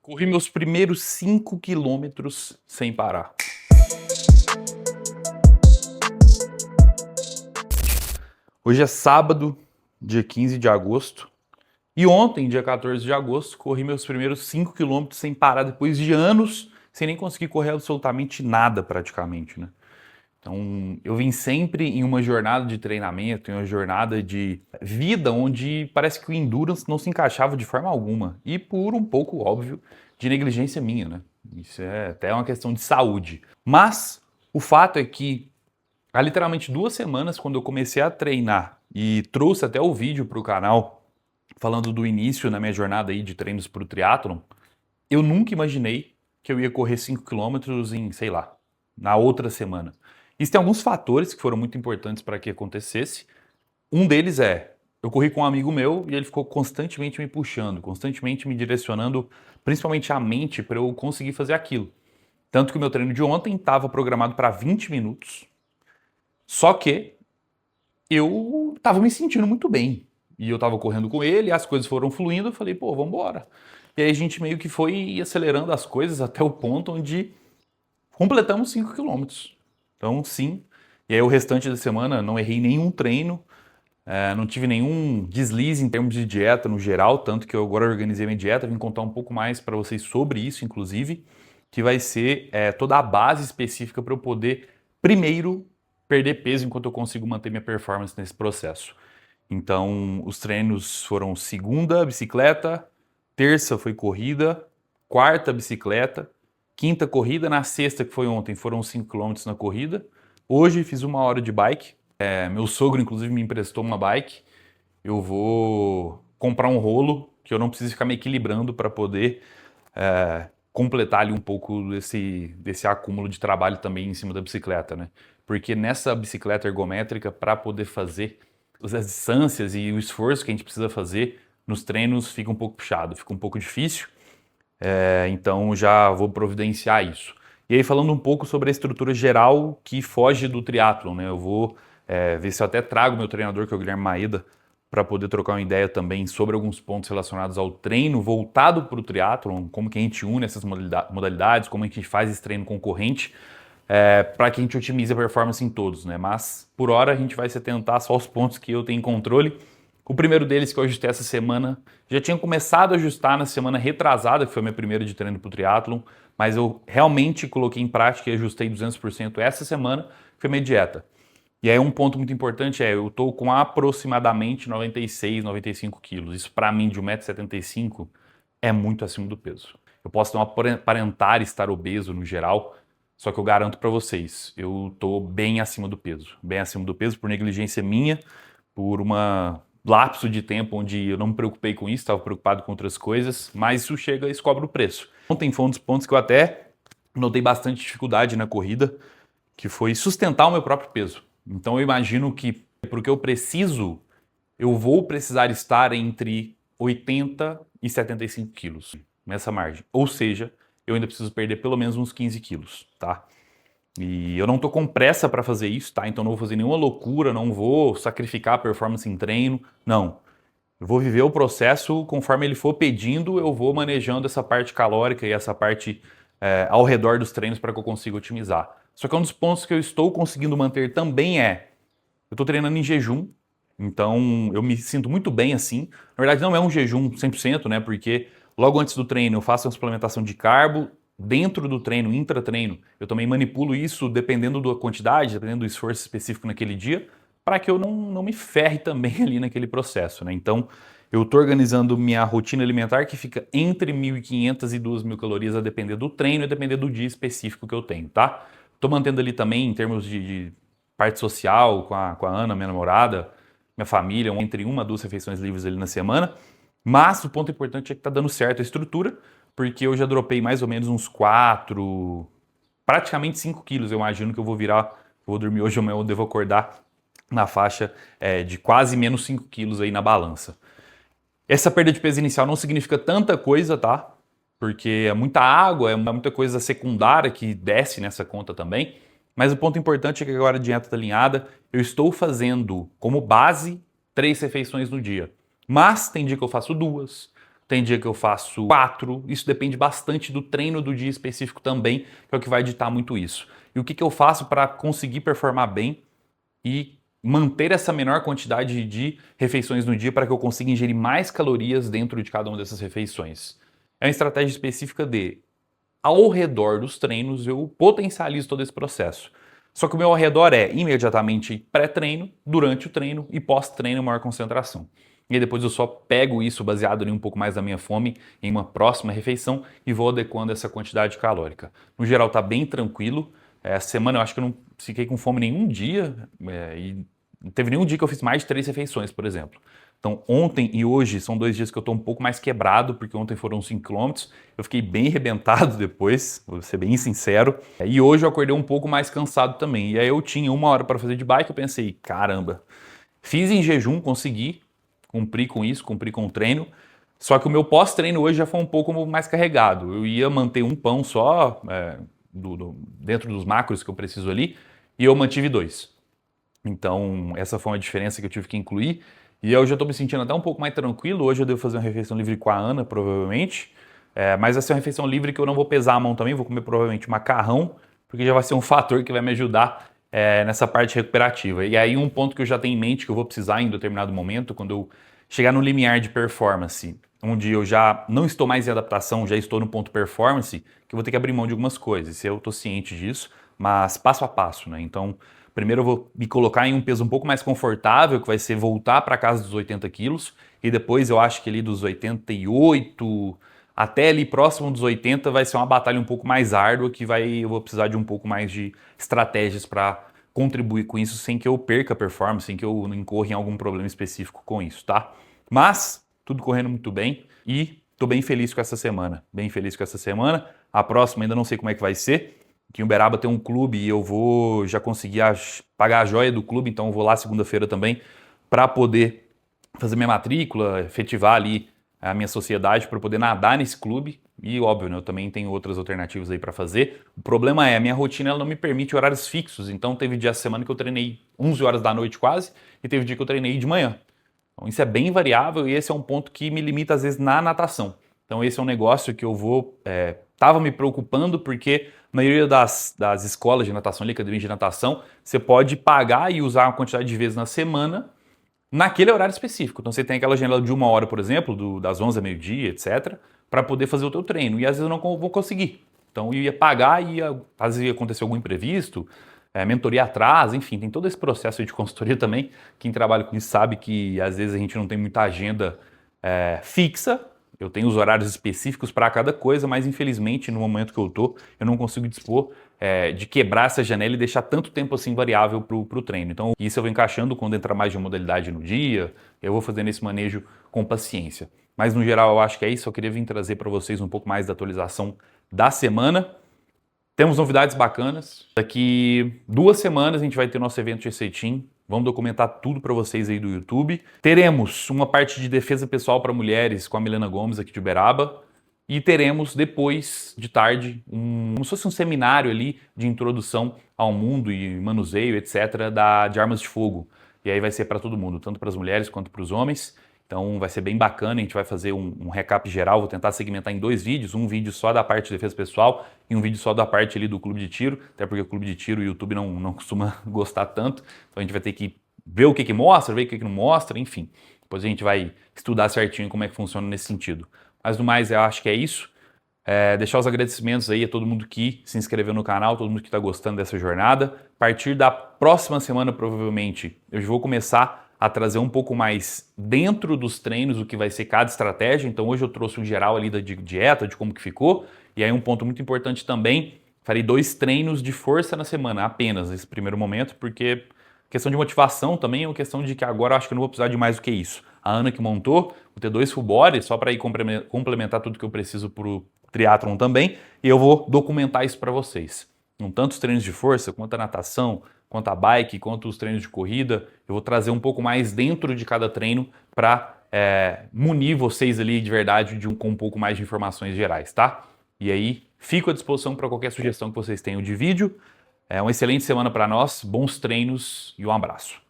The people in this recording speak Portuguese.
Corri meus primeiros 5 quilômetros sem parar. Hoje é sábado, dia 15 de agosto. E ontem, dia 14 de agosto, corri meus primeiros 5 quilômetros sem parar, depois de anos, sem nem conseguir correr absolutamente nada praticamente, né? Então, eu vim sempre em uma jornada de treinamento, em uma jornada de vida, onde parece que o endurance não se encaixava de forma alguma. E por um pouco, óbvio, de negligência minha, né? Isso é até uma questão de saúde. Mas o fato é que há literalmente 2 semanas, quando eu comecei a treinar e trouxe até o vídeo para o canal, falando do início na minha jornada aí de treinos para o triatlon, eu nunca imaginei que eu ia correr 5 quilômetros em, sei lá, na outra semana. Isso tem alguns fatores que foram muito importantes para que acontecesse. Um deles é, eu corri com um amigo meu e ele ficou constantemente me puxando, constantemente me direcionando, principalmente a mente, para eu conseguir fazer aquilo. Tanto que o meu treino de ontem estava programado para 20 minutos, só que eu estava me sentindo muito bem. E eu estava correndo com ele, as coisas foram fluindo, eu falei, pô, vamos embora. E aí a gente meio que foi acelerando as coisas até o ponto onde completamos 5 quilômetros. Então, sim. E aí o restante da semana não errei nenhum treino, não tive nenhum deslize em termos de dieta no geral, tanto que eu agora organizei minha dieta, vim contar um pouco mais para vocês sobre isso, inclusive, que vai ser toda a base específica para eu poder, primeiro, perder peso enquanto eu consigo manter minha performance nesse processo. Então, os treinos foram segunda, bicicleta, terça foi corrida, quarta, bicicleta, quinta, corrida, na sexta, que foi ontem, foram 5 quilômetros na corrida. Hoje fiz 1 hora de bike, meu sogro, inclusive, me emprestou uma bike. Eu vou comprar um rolo que eu não preciso ficar me equilibrando para poder completar ali um pouco desse acúmulo de trabalho também em cima da bicicleta, né? Porque nessa bicicleta ergométrica, para poder fazer as distâncias e o esforço que a gente precisa fazer nos treinos, fica um pouco puxado, fica um pouco difícil. Então já vou providenciar isso. E aí falando um pouco sobre a estrutura geral que foge do triatlon, né? Eu vou ver se eu até trago meu treinador, que é o Guilherme Maeda, para poder trocar uma ideia também sobre alguns pontos relacionados ao treino voltado para o triatlon, como que a gente une essas modalidades, como a gente faz esse treino concorrente, para que a gente otimize a performance em todos, né? Mas por hora a gente vai se atentar só aos pontos que eu tenho controle. O primeiro deles que eu ajustei essa semana, já tinha começado a ajustar na semana retrasada, que foi a minha primeira de treino para o triatlon, mas eu realmente coloquei em prática e ajustei 200% essa semana, que foi minha dieta. E aí um ponto muito importante eu estou com aproximadamente 96, 95 quilos. Isso para mim de 1,75 m é muito acima do peso. Eu posso não aparentar estar obeso no geral, só que eu garanto para vocês, eu estou bem acima do peso. Bem acima do peso por negligência minha, por uma lapso de tempo onde eu não me preocupei com isso, estava preocupado com outras coisas, mas isso chega e cobra o preço. Ontem foi um dos pontos que eu até notei bastante dificuldade na corrida, que foi sustentar o meu próprio peso. Então eu imagino que, porque eu preciso, eu vou precisar estar entre 80 e 75 quilos nessa margem. Ou seja, eu ainda preciso perder pelo menos uns 15 quilos, tá? E eu não tô com pressa para fazer isso, tá? Então não vou fazer nenhuma loucura, não vou sacrificar a performance em treino, não. Eu vou viver o processo conforme ele for pedindo, eu vou manejando essa parte calórica e essa parte ao redor dos treinos para que eu consiga otimizar. Só que um dos pontos que eu estou conseguindo manter também eu estou treinando em jejum, então eu me sinto muito bem assim. Na verdade não é um jejum 100%, né? Porque logo antes do treino eu faço uma suplementação de carbo, dentro do treino, intratreino, eu também manipulo isso dependendo da quantidade, dependendo do esforço específico naquele dia, para que eu não me ferre também ali naquele processo, né? Então eu estou organizando minha rotina alimentar que fica entre 1.500 e 2.000 calorias a depender do treino e a depender do dia específico que eu tenho, tá? Estou mantendo ali também em termos de parte social com a Ana, minha namorada, minha família, entre 1 a 2 refeições livres ali na semana. Mas o ponto importante é que está dando certo a estrutura, porque eu já dropei mais ou menos uns 4, praticamente 5 quilos. Eu imagino que eu vou virar, vou dormir hoje ou amanhã, eu devo acordar na faixa de quase menos 5 quilos aí na balança. Essa perda de peso inicial não significa tanta coisa, tá? Porque é muita água, é muita coisa secundária que desce nessa conta também. Mas o ponto importante é que agora a dieta está alinhada, eu estou fazendo como base 3 refeições no dia. Mas tem dia que eu faço 2, tem dia que eu faço 4, isso depende bastante do treino do dia específico também, que é o que vai ditar muito isso. E o que eu faço para conseguir performar bem e manter essa menor quantidade de refeições no dia para que eu consiga ingerir mais calorias dentro de cada uma dessas refeições? É uma estratégia específica de, ao redor dos treinos, eu potencializo todo esse processo. Só que o meu ao redor é imediatamente pré-treino, durante o treino e pós-treino maior concentração. E aí depois eu só pego isso baseado em um pouco mais da minha fome em uma próxima refeição e vou adequando essa quantidade calórica. No geral tá bem tranquilo. Essa semana eu acho que eu não fiquei com fome nenhum dia e não teve nenhum dia que eu fiz mais de 3 refeições, por exemplo. Então ontem e hoje são 2 dias que eu tô um pouco mais quebrado, porque ontem foram 5 quilômetros, eu fiquei bem arrebentado depois, vou ser bem sincero. E hoje eu acordei um pouco mais cansado também. E aí eu tinha 1 hora para fazer de bike, eu pensei, caramba, fiz em jejum, consegui, cumpri com isso, cumpri com o treino. Só que o meu pós-treino hoje já foi um pouco mais carregado. Eu ia manter um pão só, dentro dos macros que eu preciso ali, e eu mantive 2. Então, essa foi uma diferença que eu tive que incluir. E eu já estou me sentindo até um pouco mais tranquilo. Hoje eu devo fazer uma refeição livre com a Ana, provavelmente. Mas vai ser uma refeição livre que eu não vou pesar a mão também. Vou comer provavelmente macarrão, porque já vai ser um fator que vai me ajudar nessa parte recuperativa. E aí um ponto que eu já tenho em mente que eu vou precisar em determinado momento, quando eu chegar no limiar de performance, onde eu já não estou mais em adaptação, já estou no ponto performance, que eu vou ter que abrir mão de algumas coisas. Eu estou ciente disso, mas passo a passo, né? Então, primeiro eu vou me colocar em um peso um pouco mais confortável, que vai ser voltar para casa dos 80 quilos, e depois eu acho que ali dos 88 até ali próximo dos 80 vai ser uma batalha um pouco mais árdua, que eu vou precisar de um pouco mais de estratégias para contribuir com isso sem que eu perca a performance, sem que eu incorra em algum problema específico com isso, tá? Mas tudo correndo muito bem e tô bem feliz com essa semana, bem feliz com essa semana. A próxima ainda não sei como é que vai ser, que em Uberaba tem um clube e eu vou já conseguir pagar a joia do clube, então eu vou lá segunda-feira também para poder fazer minha matrícula, efetivar ali a minha sociedade para poder nadar nesse clube. E óbvio, né, eu também tenho outras alternativas aí para fazer. O problema é, a minha rotina ela não me permite horários fixos, então teve dia essa semana que eu treinei 11 horas da noite quase, e teve dia que eu treinei de manhã. Então isso é bem variável e esse é um ponto que me limita às vezes na natação. Então esse é um negócio que eu tava me preocupando porque a maioria das escolas de natação, ali, academia de natação, você pode pagar e usar uma quantidade de vezes na semana naquele horário específico. Então você tem aquela janela de 1 hora, por exemplo, das 11 ao meio-dia, etc., para poder fazer o teu treino. E às vezes eu não vou conseguir. Então eu ia pagar e às vezes ia acontecer algum imprevisto, mentoria atrasa, enfim, tem todo esse processo de consultoria também. Quem trabalha com isso sabe que às vezes a gente não tem muita agenda fixa. Eu tenho os horários específicos para cada coisa, mas infelizmente no momento que eu não consigo dispor de quebrar essa janela e deixar tanto tempo assim variável para o treino. Então isso eu vou encaixando quando entrar mais de uma modalidade no dia, eu vou fazendo esse manejo com paciência. Mas no geral eu acho que é isso, eu queria vir trazer para vocês um pouco mais da atualização da semana. Temos novidades bacanas. Daqui 2 semanas a gente vai ter nosso evento GC Team. Vamos documentar tudo para vocês aí do YouTube. Teremos uma parte de defesa pessoal para mulheres com a Milena Gomes aqui de Uberaba. E teremos depois de tarde como se fosse um seminário ali de introdução ao mundo e manuseio, etc., de armas de fogo. E aí vai ser para todo mundo, tanto para as mulheres quanto para os homens. Então vai ser bem bacana, a gente vai fazer um recap geral, vou tentar segmentar em 2 vídeos, um vídeo só da parte de defesa pessoal e um vídeo só da parte ali do clube de tiro, até porque o clube de tiro o YouTube não costuma gostar tanto, então a gente vai ter que ver o que mostra, ver o que não mostra, enfim. Depois a gente vai estudar certinho como é que funciona nesse sentido. Mas no mais, eu acho que é isso. Deixar os agradecimentos aí a todo mundo que se inscreveu no canal, todo mundo que está gostando dessa jornada. A partir da próxima semana, provavelmente, eu vou começar a trazer um pouco mais dentro dos treinos o que vai ser cada estratégia. Então hoje eu trouxe um geral ali da dieta, de como que ficou. E aí um ponto muito importante também, farei 2 treinos de força na semana, apenas nesse primeiro momento, porque questão de motivação também é uma questão de que agora eu acho que eu não vou precisar de mais do que isso. A Ana que montou, vou ter 2 full body, só para ir complementar tudo que eu preciso para o triatlon também, e eu vou documentar isso para vocês. Então, tanto os treinos de força, quanto a natação, quanto a bike, quanto os treinos de corrida, eu vou trazer um pouco mais dentro de cada treino para munir vocês ali de verdade com um pouco mais de informações gerais, tá? E aí, fico à disposição para qualquer sugestão que vocês tenham de vídeo. Uma excelente semana para nós, bons treinos e um abraço.